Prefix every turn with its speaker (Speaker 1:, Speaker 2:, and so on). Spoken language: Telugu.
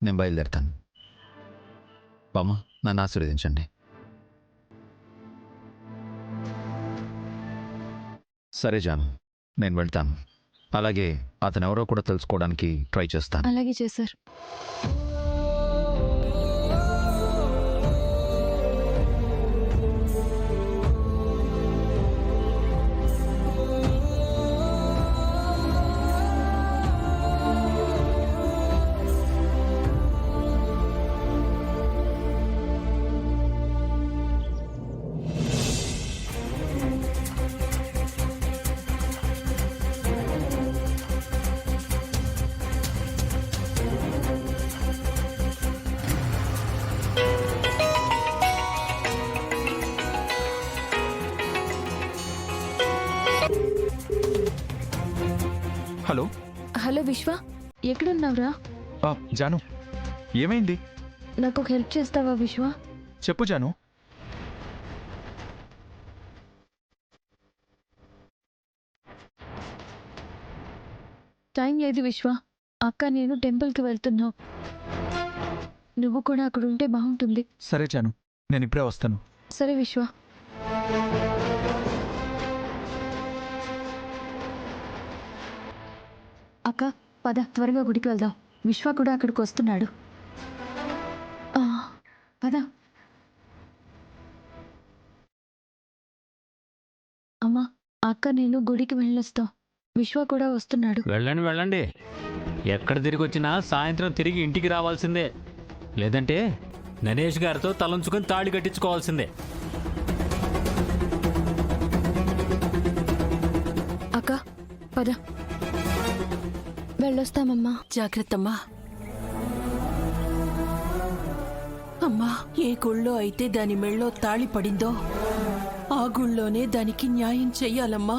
Speaker 1: నేను బయలుదేరుతాను. బామ్మ, నన్ను ఆశీర్వదించండి. సరే జాను, నేను వెళ్తాను. అలాగే అతను ఎవరో కూడా తెలుసుకోవడానికి ట్రై చేస్తాను.
Speaker 2: అలాగే చేశారు.
Speaker 3: హలో.
Speaker 2: హలో విశ్వ, ఎక్కడున్నావురా?
Speaker 3: జాను, ఏమైంది?
Speaker 2: నాకు ఒక హెల్ప్ చేస్తావా విశ్వ?
Speaker 3: చెప్పు జాను.
Speaker 2: టైం లేదు విశ్వ. అక్క నేను టెంపుల్కి వెళ్తున్నావు. నువ్వు కూడా అక్కడ ఉంటే బాగుంటుంది.
Speaker 3: సరే జాను, నేను ఇప్పుడే వస్తాను.
Speaker 2: సరే విశ్వ. అక్క పద, త్వరగా గుడికి వెళ్దాం. విశ్వ కూడా అక్కడికి వస్తున్నాడు. పద. అమ్మా, అక్క నేను గుడికి వెళ్ళొస్తాం. విశ్వ కూడా వస్తున్నాడు.
Speaker 4: వెళ్ళండి వెళ్ళండి. ఎక్కడ తిరిగి వచ్చినా సాయంత్రం తిరిగి ఇంటికి రావాల్సిందే. లేదంటే నరేష్ గారితో తలంచుకొని తాళి కట్టించుకోవాల్సిందే.
Speaker 2: అక్క పద, వెళ్ళొస్తామమ్మా.
Speaker 5: జాగ్రత్తమ్మా. అమ్మా, ఏ గుళ్ళో అయితే దాని మెళ్ళో తాళి పడిందో ఆ గుళ్ళోనే దానికి న్యాయం చెయ్యాలమ్మా.